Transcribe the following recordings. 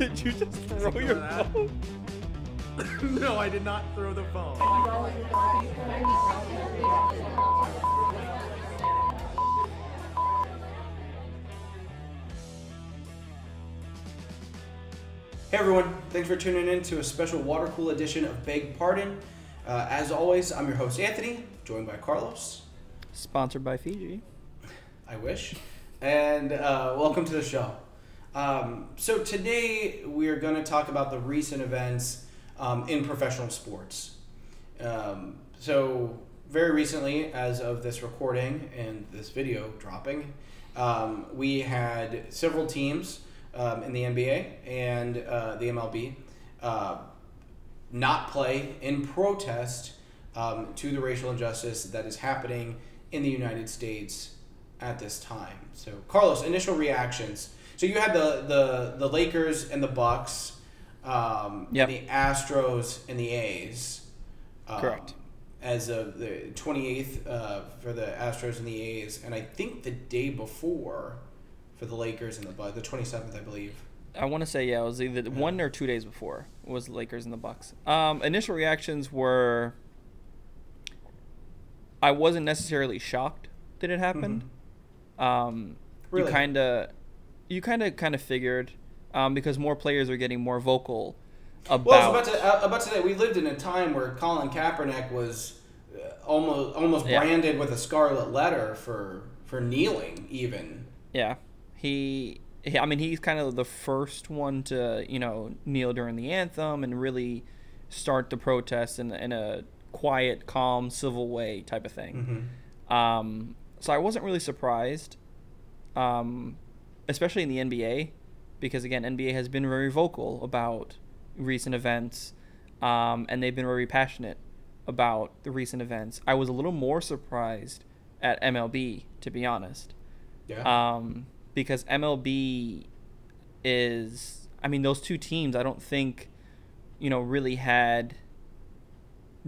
Did you just throw your phone? No, I did not throw the phone. Hey everyone, thanks for tuning in to a special water cool edition of Beg Pardon. As always, I'm your host Anthony, joined by Carlos. Sponsored by Fiji. I wish. And welcome to the show. So today we're going to talk about the recent events in professional sports. So very recently, as of this recording and this video dropping, we had several teams in the NBA and the MLB not play in protest to the racial injustice that is happening in the United States at this time. So, Carlos, initial reactions. So you had the Lakers and the Bucks, Yep. the Astros and the A's. Correct. As of the 28th for the Astros and the A's, and I think the day before for the Lakers and the Bucks, the 27th, I believe. I want to say, it was either 1 or 2 days before was the Lakers and the Bucks. Initial reactions were, I wasn't necessarily shocked that it happened. Mm-hmm. Really? You kind of figured, because more players are getting more vocal about. Well, I was about to say, we lived in a time where Colin Kaepernick was almost branded with a scarlet letter for kneeling, even. Yeah, he's kind of the first one to kneel during the anthem and really start the protest in a quiet, calm, civil way type of thing. Mm-hmm. So I wasn't really surprised, especially in the NBA, because again, NBA has been very vocal about recent events, and they've been very passionate about the recent events. I was a little more surprised at MLB, to be honest. Yeah. Because MLB is, those two teams, I don't think, really had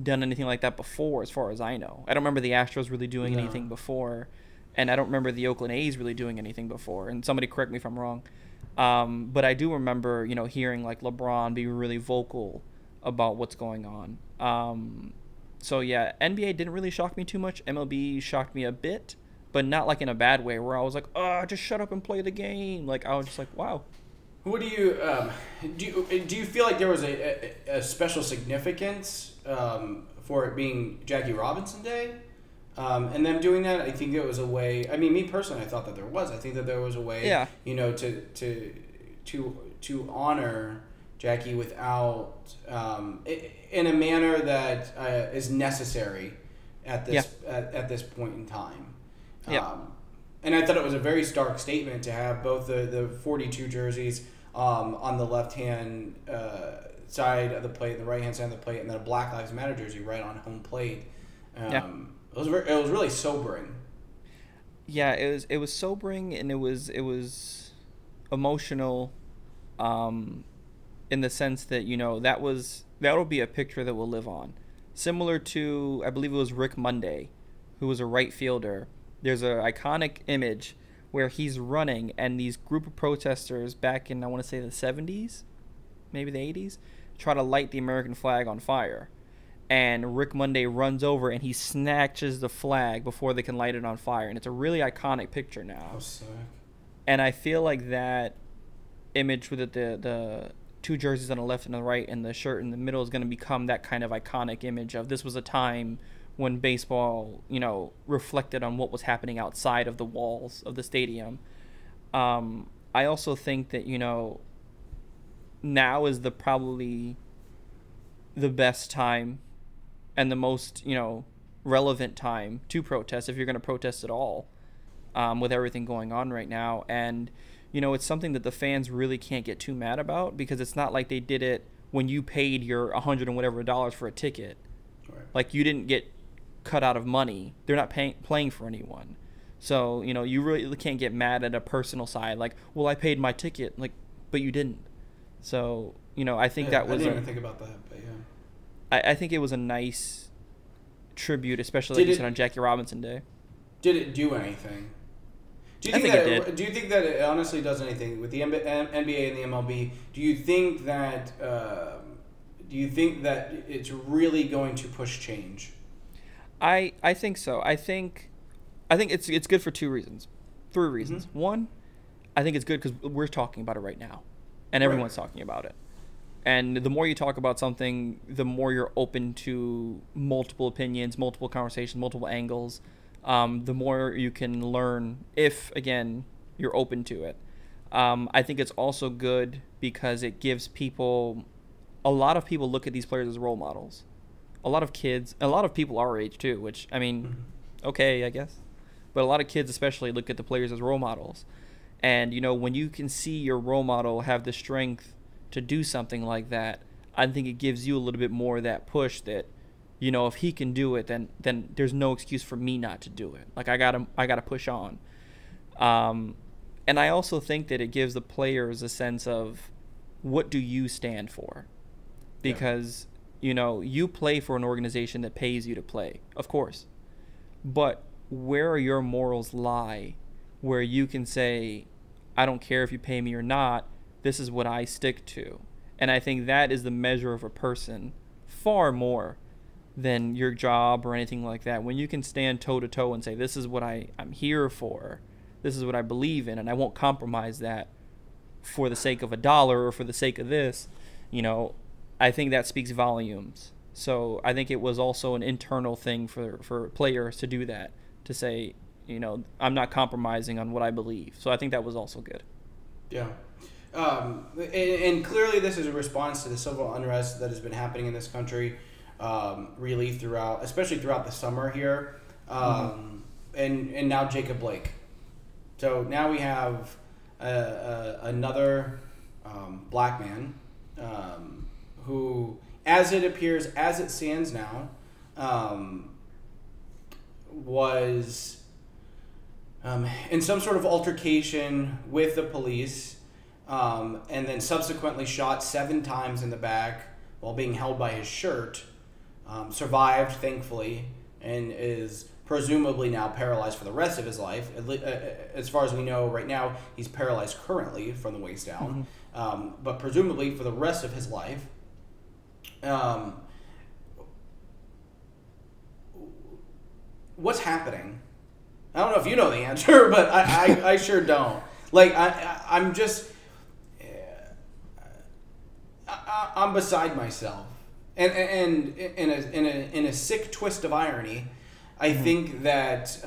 done anything like that before, as far as I know. I don't remember the Astros really doing anything before, and I don't remember the Oakland A's really doing anything before. And somebody correct me if I'm wrong. But I do remember, hearing like LeBron be really vocal about what's going on. So yeah, NBA didn't really shock me too much. MLB shocked me a bit, but not like in a bad way where I was like, oh, just shut up and play the game. Like, I was just like, wow. What do you do? You feel like there was a special significance for it being Jackie Robinson Day, and them doing that? I think it was a way. I mean, me personally, I thought that there was. I think that there was a way, to honor Jackie without in a manner that is necessary at this point in time. Yeah. And I thought it was a very stark statement to have both the 42 jerseys on the left-hand side of the plate, the right-hand side of the plate, and then a Black Lives Matter jersey right on home plate. It was really sobering. Yeah, it was sobering, and it was emotional, in the sense that that'll be a picture that will live on, similar to, I believe it was Rick Monday, who was a right fielder. There's an iconic image where he's running, and these group of protesters back in, I want to say, the 70s, maybe the 80s, try to light the American flag on fire. And Rick Monday runs over, and he snatches the flag before they can light it on fire. And it's a really iconic picture now. How sick. And I feel like that image with the two jerseys on the left and the right and the shirt in the middle is going to become that kind of iconic image of this was a time when baseball, reflected on what was happening outside of the walls of the stadium. I also think that, now is probably the best time and the most, relevant time to protest, if you're going to protest at all, with everything going on right now. And, it's something that the fans really can't get too mad about, because it's not like they did it when you paid your $100 and whatever dollars for a ticket. Right. Like, you didn't get cut out of money. They're not playing for anyone. So, you really can't get mad at a personal side. Like, well, I paid my ticket, but you didn't. So, I think that was... I didn't even think about that, but yeah. I think it was a nice tribute, especially like you said on Jackie Robinson Day. Did it do anything? Do you I think think that it did. do you think that it honestly does anything with the NBA and the MLB? Do you think that it's really going to push change? I think so. I think it's good for two reasons, three reasons. Mm-hmm. One, I think it's good because we're talking about it right now, and Right. everyone's talking about it. And the more you talk about something, the more you're open to multiple opinions, multiple conversations, multiple angles. The more you can learn if, again, you're open to it. I think it's also good because it gives people, a lot of people look at these players as role models. A lot of kids, a lot of people our age too, which, I mean, okay, I guess. But a lot of kids especially look at the players as role models. And, when you can see your role model have the strength to do something like that, I think it gives you a little bit more of that push that, if he can do it, then there's no excuse for me not to do it. Like I gotta push on. And I also think that it gives the players a sense of what do you stand for, because you play for an organization that pays you to play, of course, but where are your morals lie, where you can say, I don't care if you pay me or not, this is what I stick to. And I think that is the measure of a person far more than your job or anything like that. When you can stand toe to toe and say, this is what I'm here for, this is what I believe in, and I won't compromise that for the sake of $1 or for the sake of this, I think that speaks volumes. So I think it was also an internal thing for players to do that, to say, I'm not compromising on what I believe. So I think that was also good. Yeah. And clearly this is a response to the civil unrest that has been happening in this country, really especially throughout the summer here, and now Jacob Blake. So now we have another black man who, as it stands now, was in some sort of altercation with the police, and then subsequently shot 7 times in the back while being held by his shirt, survived, thankfully, and is presumably now paralyzed for the rest of his life. As far as we know right now, he's paralyzed currently from the waist down, but presumably for the rest of his life. What's happening? I don't know if you know the answer, but I sure don't. Like, I'm just... I'm beside myself, and in a sick twist of irony, I think that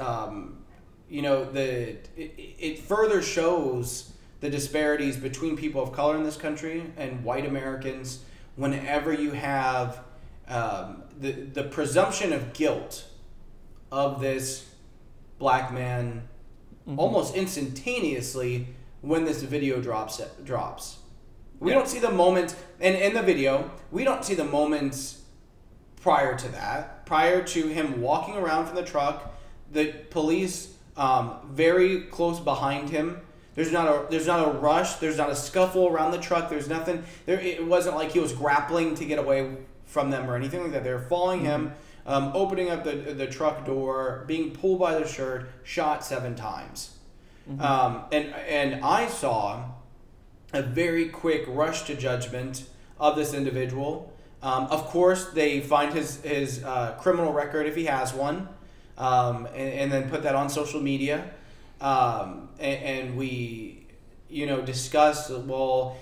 it further shows the disparities between people of color in this country and white Americans. Whenever you have the presumption of guilt of this black man, almost instantaneously when this video drops. We don't see the moment, and in the video, we don't see the moments prior to that. Prior to him walking around from the truck, the police very close behind him. There's not a rush. There's not a scuffle around the truck. There's nothing. It wasn't like he was grappling to get away from them or anything like that. They're following him, opening up the truck door, being pulled by the shirt, shot 7 times. And I saw a very quick rush to judgment of this individual. Of course, they find his criminal record if he has one, and then put that on social media. And we, discuss. Well,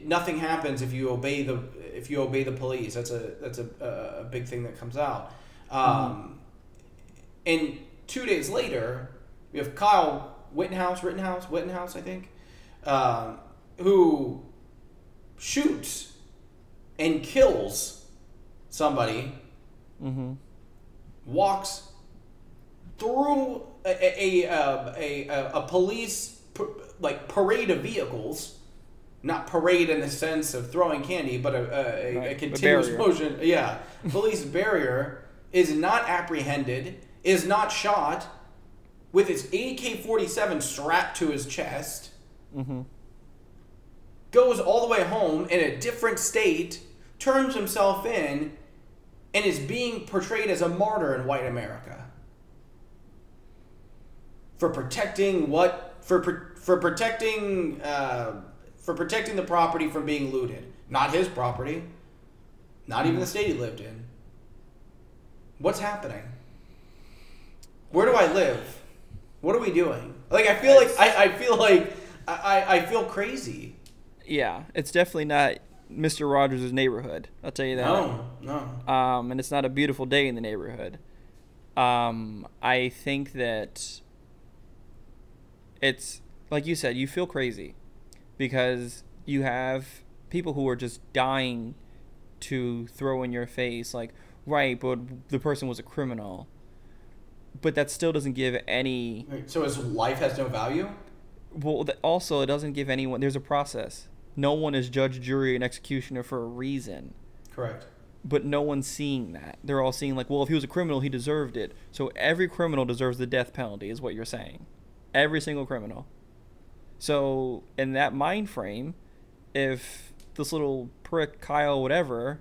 nothing happens if you obey the police. That's a big thing that comes out. And 2 days later, we have Kyle Rittenhouse, I think, who shoots and kills somebody, walks through a police parade of vehicles, not parade in the sense of throwing candy, but a continuous motion. Yeah, police barrier, is not apprehended, is not shot, with his AK-47 strapped to his chest. Goes all the way home in a different state, turns himself in, and is being portrayed as a martyr in white America. for protecting what for protecting the property from being looted. Not his property. Not even the state he lived in. What's happening? Where do I live? What are we doing? Like I feel crazy. Yeah, it's definitely not Mr. Rogers' neighborhood. I'll tell you that. No. And it's not a beautiful day in the neighborhood. I think that it's like you said, you feel crazy because you have people who are just dying to throw in your face like, right, but the person was a criminal. But that still doesn't give any... So his life has no value? Well, also, it doesn't give anyone... There's a process. No one is judge, jury, and executioner for a reason. Correct. But no one's seeing that. They're all seeing like, well, if he was a criminal, he deserved it. So every criminal deserves the death penalty is what you're saying. Every single criminal. So in that mind frame, if this little prick, Kyle, whatever,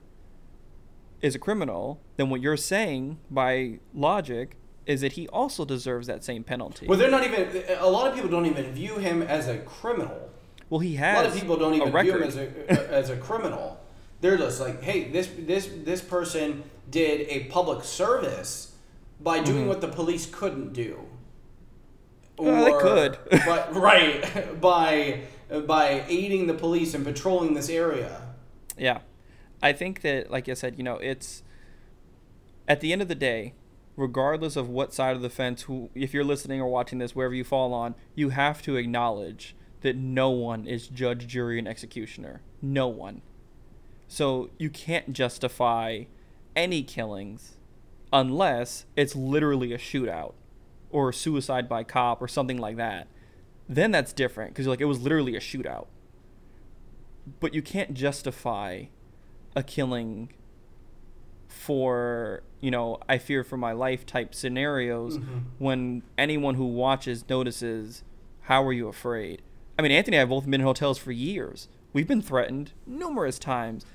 is a criminal, then what you're saying by logic is that he also deserves that same penalty. Well, they're not even... A lot of people don't even view him as a criminal. Well, he has a lot of people don't even view him record. as a criminal. They're just like, hey, this person did a public service by doing what the police couldn't do. Or, they could. by aiding the police and patrolling this area. Yeah. I think that, like I said, it's... At the end of the day, regardless of what side of the fence, if you're listening or watching this, wherever you fall on, you have to acknowledge that no one is judge, jury, and executioner. No one. So you can't justify any killings unless it's literally a shootout or a suicide by cop or something like that. Then that's different because it was literally a shootout. But you can't justify a killing for, I fear for my life type scenarios when anyone who watches notices, how are you afraid? I mean, Anthony and I have both been in hotels for years. We've been threatened numerous times.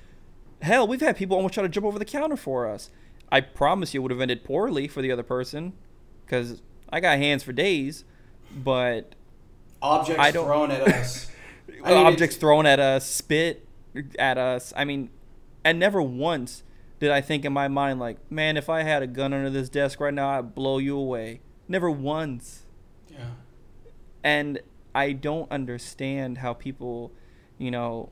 Hell, we've had people almost try to jump over the counter for us. I promise you it would have ended poorly for the other person because I got hands for days, but... Objects thrown at us. Objects thrown at us, spit at us. I mean, and never once did I think in my mind like, man, if I had a gun under this desk right now, I'd blow you away. Never once. Yeah. And I don't understand how people, and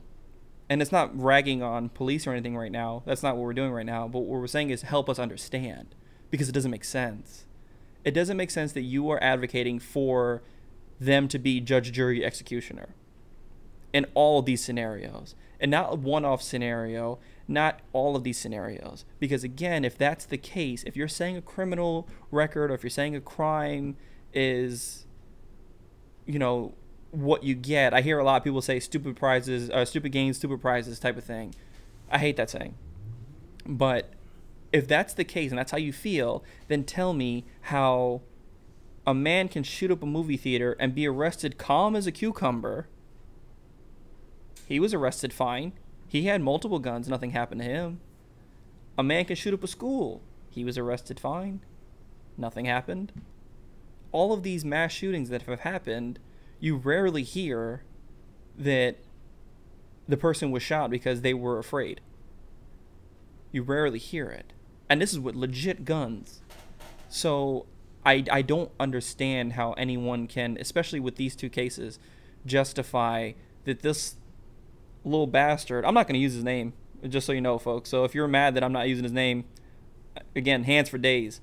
it's not ragging on police or anything right now. That's not what we're doing right now. But what we're saying is help us understand because it doesn't make sense. It doesn't make sense that you are advocating for them to be judge, jury, executioner in all of these scenarios and not a one-off scenario, not all of these scenarios. Because again, if that's the case, if you're saying a criminal record or if you're saying a crime is, what you get. I hear a lot of people say stupid prizes, stupid gains, stupid prizes type of thing. I hate that saying. But if that's the case and that's how you feel, then tell me how a man can shoot up a movie theater and be arrested calm as a cucumber. He was arrested fine. He had multiple guns. Nothing happened to him. A man can shoot up a school. He was arrested fine. Nothing happened. All of these mass shootings that have happened, you rarely hear that the person was shot because they were afraid. You rarely hear it. And this is with legit guns. So I don't understand how anyone can, especially with these two cases, justify that this little bastard, I'm not going to use his name, just so you know, folks. So if you're mad that I'm not using his name, again, hands for days.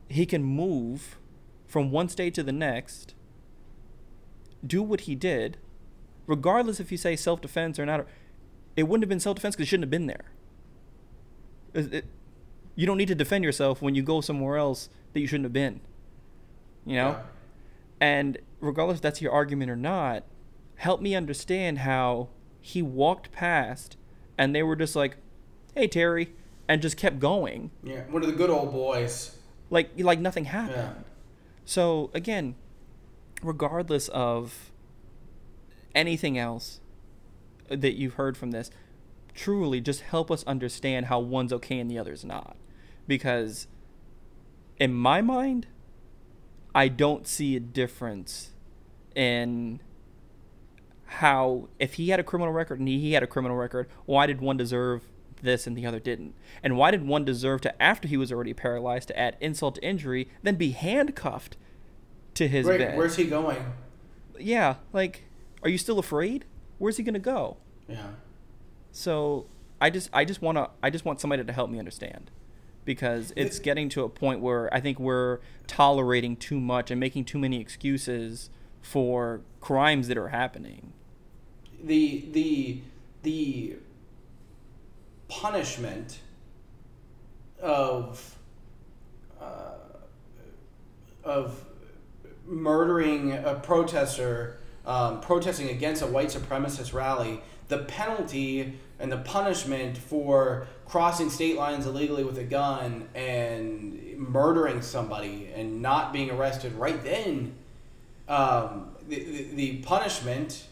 He can move from one state to the next, do what he did, regardless if you say self-defense or not. It wouldn't have been self-defense because he shouldn't have been there. You don't need to defend yourself when you go somewhere else that you shouldn't have been. Yeah. And regardless if that's your argument or not, help me understand how he walked past and they were just like, hey, Terry, and just kept going. Yeah, one of the good old boys. Like nothing happened. Yeah. So, again, regardless of anything else that you've heard from this, truly just help us understand how one's okay and the other's not. Because in my mind, I don't see a difference in how, if he had a criminal record and he had a criminal record, why did one deserve this and the other didn't? And why did one deserve to, after he was already paralyzed, to add insult to injury, then be handcuffed to his bed? Where's he going? Yeah, like, are you still afraid? Where's he gonna go? Yeah. So I just want somebody to help me understand, because it's getting to a point where I think we're tolerating too much and making too many excuses for crimes that are happening. The punishment of murdering a protester, protesting against a white supremacist rally, the penalty and the punishment for crossing state lines illegally with a gun and murdering somebody and not being arrested right then, the punishment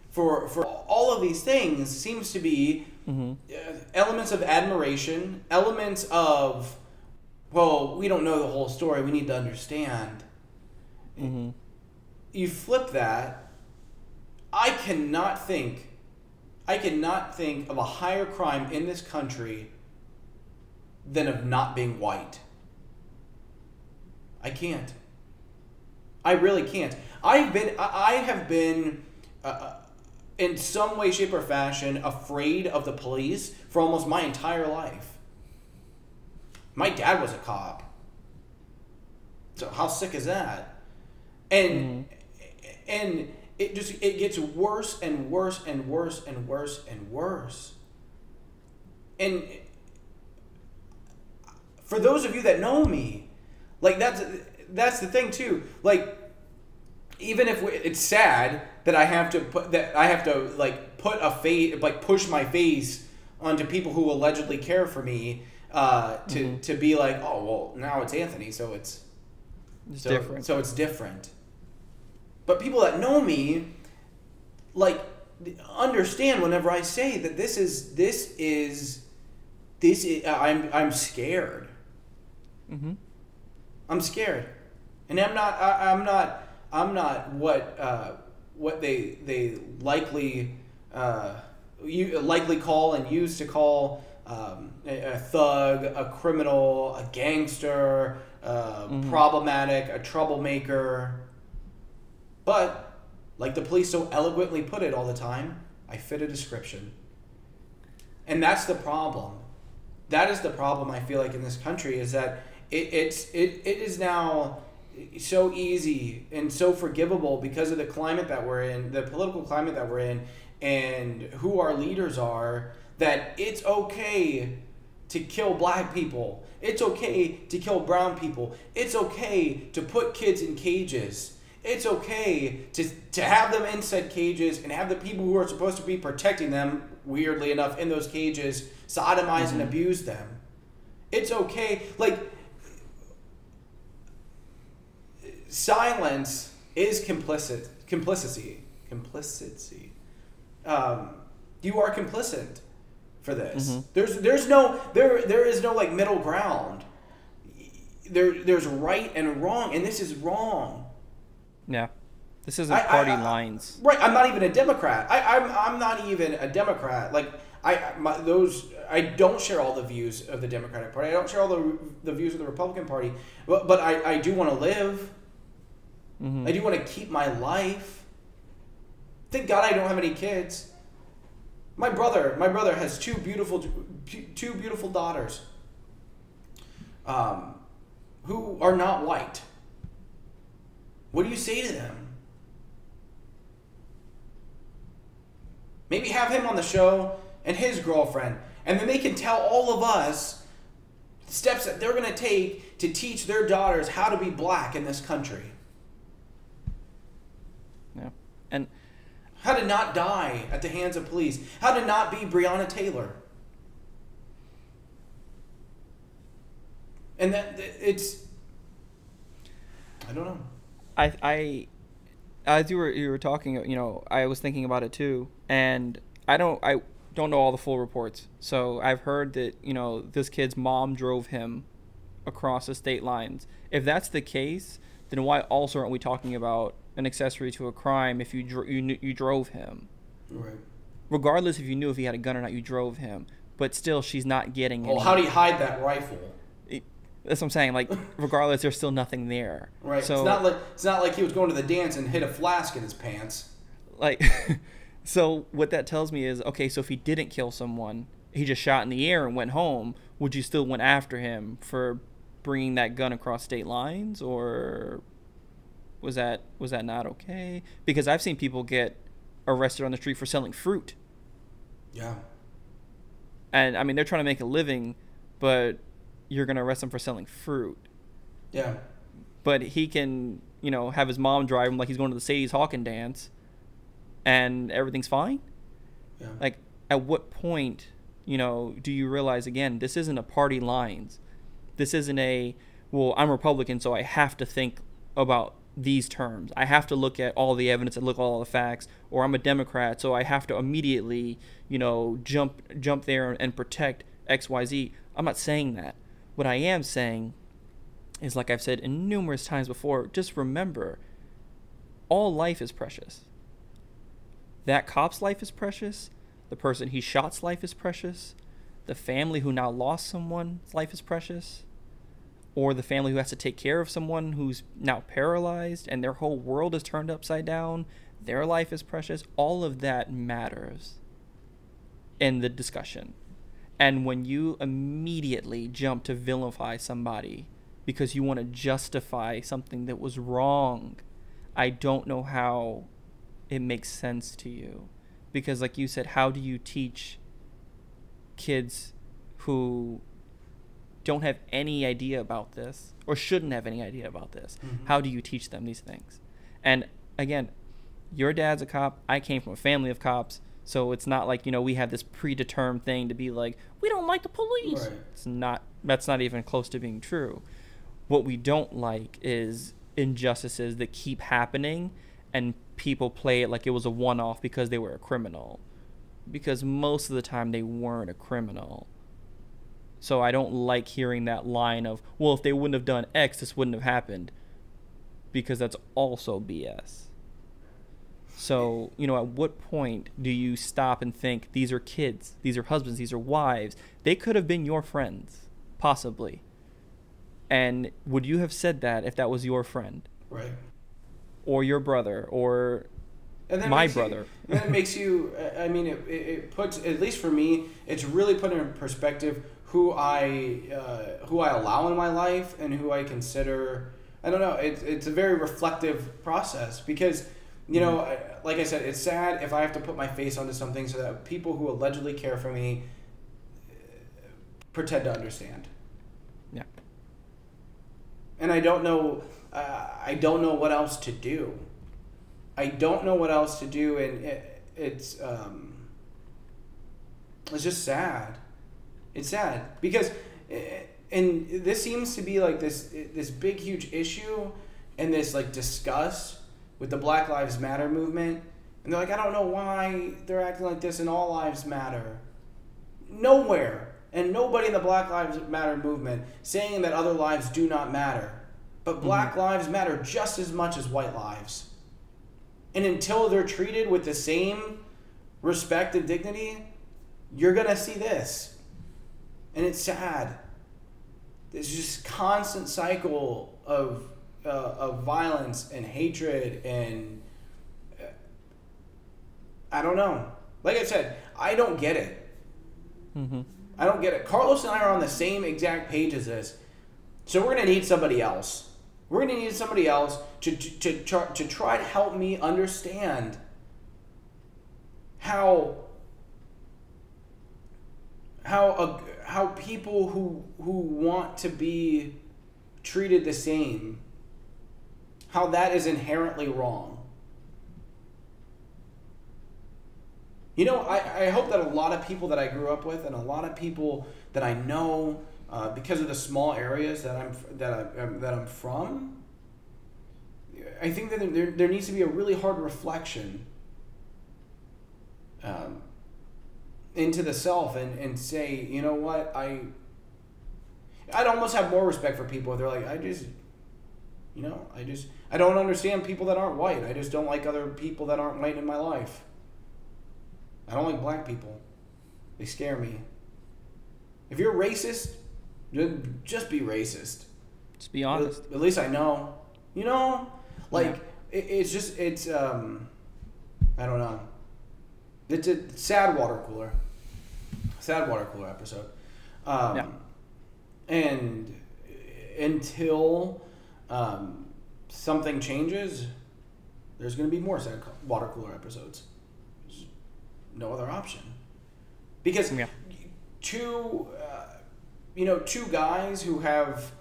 for all of these things seems to be elements of admiration, elements of, well, we don't know the whole story, we need to understand. You flip that, I cannot think of a higher crime in this country than of not being white. I can't. I really can't. I have been in some way, shape, or fashion afraid of the police for almost my entire life. My dad was a cop. So how sick is that? And it gets worse and worse and worse and worse and worse. And for those of you that know me, like that's the thing too. Like, even if it's sad that I have to push my face onto people who allegedly care for me, to be like, oh well, now it's Anthony, so it's different. So it's different. But people that know me, like, understand whenever I say that this is I'm scared. I'm scared, and I'm not what they likely call and used to call a thug, a criminal, a gangster, problematic, a troublemaker. But, like the police so eloquently put it all the time, I fit a description. And that's the problem. That is the problem, I feel like, in this country, is that it is now so easy and so forgivable because of the climate that we're in, the political climate that we're in, and who our leaders are, that it's okay to kill black people. It's okay to kill brown people. It's okay to put kids in cages. It's okay to have them in said cages and have the people who are supposed to be protecting them, weirdly enough, in those cages, sodomize and abuse them. It's okay. Like, silence is complicity. You are complicit for this. There is no like middle ground. There's right and wrong, and this is wrong. Yeah, this isn't party lines. Right, I'm not even a Democrat. I'm not even a Democrat. Like, I don't share all the views of the Democratic Party. I don't share all the views of the Republican Party. But I do want to live. I do want to keep my life. Thank God I don't have any kids. My brother has two beautiful daughters, who are not white. What do you say to them? Maybe have him on the show and his girlfriend, and then they can tell all of us steps that they're going to take to teach their daughters how to be black in this country. Yeah. And how to not die at the hands of police. How to not be Breonna Taylor. And that it's, I don't know. I as you were talking, I was thinking about it too, and I don't know all the full reports. So I've heard that, this kid's mom drove him across the state lines. If that's the case, then why also aren't we talking about an accessory to a crime if you drove him? Right. Regardless if you knew if he had a gun or not, you drove him. But still, she's not getting Well, how do you hide that rifle? That's what I'm saying. Like, regardless, there's still nothing there. Right. So, it's not like he was going to the dance and hit a flask in his pants. Like, so what that tells me is, okay, so if he didn't kill someone, he just shot in the air and went home, would you still went after him for bringing that gun across state lines, or was that not okay? Because I've seen people get arrested on the street for selling fruit. Yeah. And I mean, they're trying to make a living, but you're going to arrest them for selling fruit. Yeah. But he can, have his mom drive him like he's going to the Sadie's Hawking dance and everything's fine. Yeah. Like, at what point, do you realize, again, this isn't a party lines. This isn't well, I'm Republican, so I have to think about these terms. I have to look at all the evidence and look at all the facts, or I'm a Democrat, so I have to immediately, jump there and protect XYZ. I'm not saying that. What I am saying is, like I've said in numerous times before, just remember, all life is precious. That cop's life is precious. The person he shot's life is precious. The family who now lost someone's life is precious. Or the family who has to take care of someone who's now paralyzed and their whole world is turned upside down. Their life is precious. All of that matters in the discussion. And when you immediately jump to vilify somebody because you want to justify something that was wrong, I don't know how it makes sense to you. Because like you said, how do you teach kids who don't have any idea about this or shouldn't have any idea about this? Mm-hmm. How do you teach them these things? And again, your dad's a cop. I came from a family of cops. So it's not like, we have this predetermined thing to be like, we don't like the police. Right. That's not even close to being true. What we don't like is injustices that keep happening and people play it like it was a one-off because they were a criminal. Because most of the time they weren't a criminal. So I don't like hearing that line of, well, if they wouldn't have done X, this wouldn't have happened. Because that's also BS. So, at what point do you stop and think, these are kids, these are husbands, these are wives. They could have been your friends, possibly. And would you have said that if that was your friend? Right. Or your brother, or my brother? And it makes you, it puts, at least for me, it's really put in perspective who I allow in my life and who I consider. I don't know. It's a very reflective process because, like I said, it's sad if I have to put my face onto something so that people who allegedly care for me pretend to understand. Yeah. And I don't know what else to do. I don't know what else to do, and it's just sad. It's sad because, and this seems to be like this big huge issue, and this like disgust with the Black Lives Matter movement, and they're like, I don't know why they're acting like this, and all lives matter. Nowhere, and nobody in the Black Lives Matter movement saying that other lives do not matter, but Black lives matter just as much as white lives. And until they're treated with the same respect and dignity, you're gonna see this. And it's sad. There's just constant cycle of violence and hatred and I don't know. Like I said, I don't get it. Mm-hmm. I don't get it. Carlos and I are on the same exact page as this. So we're going to need somebody else. We're going to need somebody else to try to help me understand how people who want to be treated the same, how that is inherently wrong. I hope that a lot of people that I grew up with and a lot of people that I know, because of the small areas that I'm from, I think that there needs to be a really hard reflection into the self and say, you know what, I'd almost have more respect for people if they're like, I don't understand people that aren't white. I just don't like other people that aren't white in my life. I don't like black people. They scare me. If you're racist, just be racist. Just be honest. At least I know. It's I don't know. It's a sad water cooler. Sad water cooler episode. And until something changes, there's going to be more sad water cooler episodes. There's no other option. Because two guys who have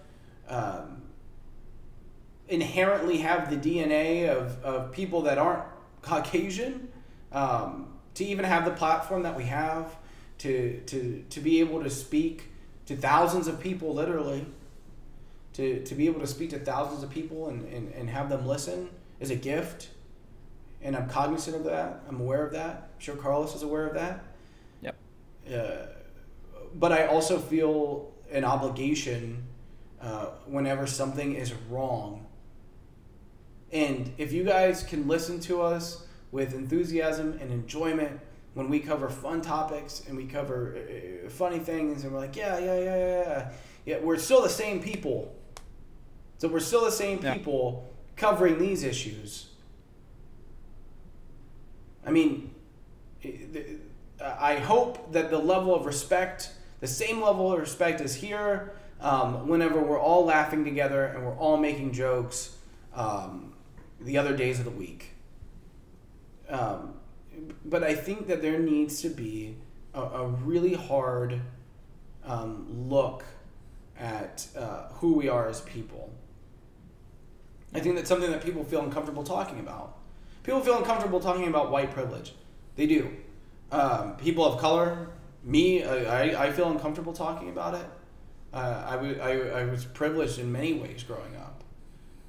inherently have the DNA of people that aren't Caucasian, to even have the platform that we have, to be able to speak to thousands of people, literally, to be able to speak to thousands of people and have them listen is a gift. And I'm cognizant of that. I'm aware of that. I'm sure Carlos is aware of that. Yep. But I also feel an obligation whenever something is wrong. And if you guys can listen to us with enthusiasm and enjoyment when we cover fun topics and we cover funny things and we're like, yeah, we're still the same people. So we're still the same people covering these issues. I mean, I hope that the level of respect, the same level of respect is here whenever we're all laughing together and we're all making jokes the other days of the week. But I think that there needs to be a really hard look at who we are as people. I think that's something that people feel uncomfortable talking about. People feel uncomfortable talking about white privilege. They do. People of color, me, I feel uncomfortable talking about it. I was privileged in many ways growing up.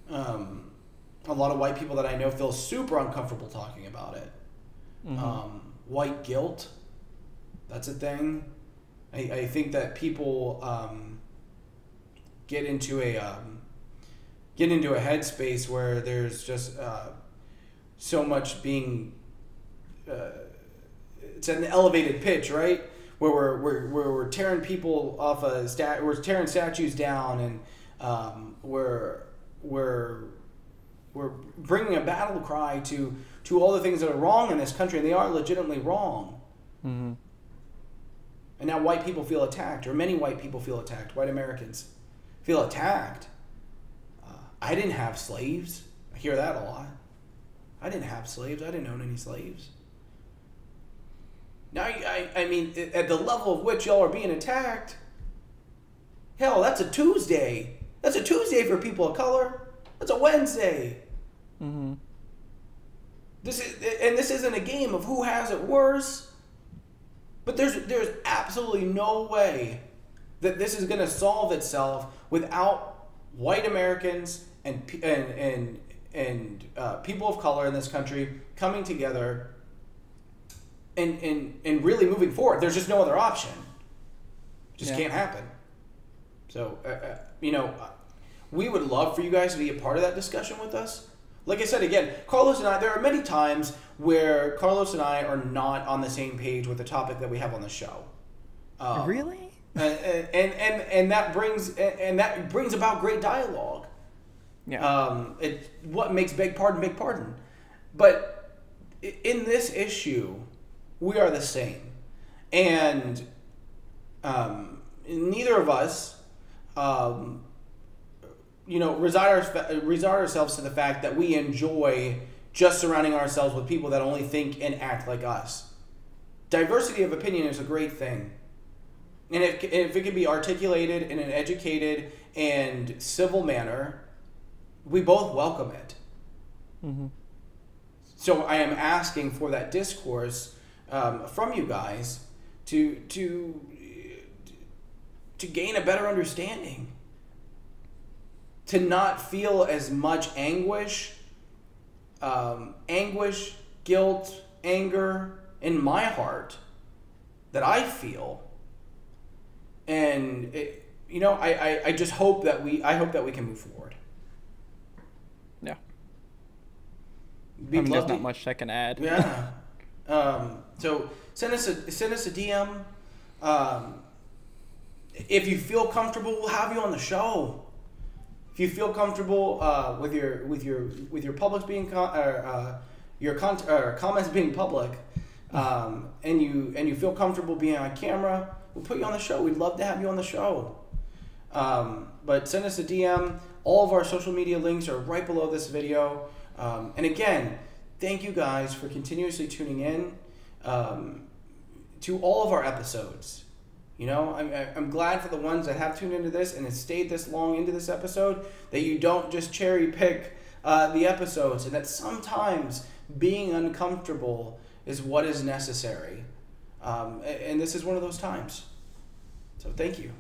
A lot of white people that I know feel super uncomfortable talking about it. Mm-hmm. White guilt, that's a thing. I think that people get into a headspace where there's just so much being it's at an elevated pitch, right? Where we're tearing people off we're tearing statues down, and we're bringing a battle cry to all the things that are wrong in this country, and they are legitimately wrong. Mm-hmm. And now white people feel attacked, or many white people feel attacked. White Americans feel attacked. I didn't have slaves. I hear that a lot. I didn't have slaves. I didn't own any slaves. Now, I mean, at the level of which y'all are being attacked, hell, that's a Tuesday. That's a Tuesday for people of color. That's a Wednesday. Mm-hmm. This isn't a game of who has it worse. But there's absolutely no way that this is going to solve itself without white Americans and people of color in this country coming together and really moving forward. There's just no other option. Just can't happen. So, we would love for you guys to be a part of that discussion with us. Like I said, again, Carlos and I, there are many times where Carlos and I are not on the same page with the topic that we have on the show. Really? And that brings about great dialogue. Yeah. What makes beg pardon. But in this issue, we are the same. And neither of us resort ourselves to the fact that we enjoy just surrounding ourselves with people that only think and act like us. Diversity of opinion is a great thing. And if it can be articulated in an educated and civil manner, we both welcome it. Mm-hmm. So I am asking for that discourse from you guys to gain a better understanding. To not feel as much anguish, guilt, anger in my heart that I feel. And I just hope that we can move forward. We'd there's love not to- much I can add. Yeah. So send us a DM. If you feel comfortable, we'll have you on the show. If you feel comfortable with your publics being comments being public, and you feel comfortable being on camera, we'll put you on the show. We'd love to have you on the show. But send us a DM. All of our social media links are right below this video. And again, thank you guys for continuously tuning in to all of our episodes. You know, I'm glad for the ones that have tuned into this and have stayed this long into this episode, that you don't just cherry pick the episodes, and that sometimes being uncomfortable is what is necessary. And this is one of those times. So thank you.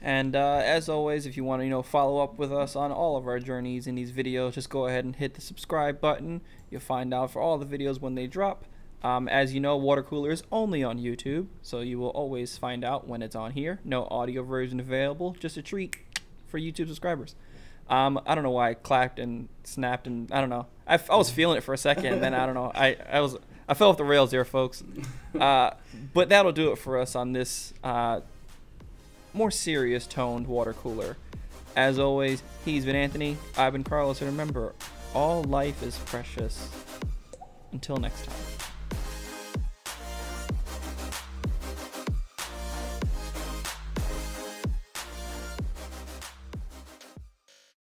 And as always, if you want to, follow up with us on all of our journeys in these videos, just go ahead and hit the subscribe button. You'll find out for all the videos when they drop. As you know, Water Cooler is only on YouTube, so you will always find out when it's on here. No audio version available, just a treat for YouTube subscribers. I don't know why I clapped and snapped, and I don't know. I was feeling it for a second, and then I don't know. I fell off the rails there, folks. But that'll do it for us on this more serious toned Water Cooler. As always, he's been Anthony, I've been Carlos, and remember, all life is precious. Until next time.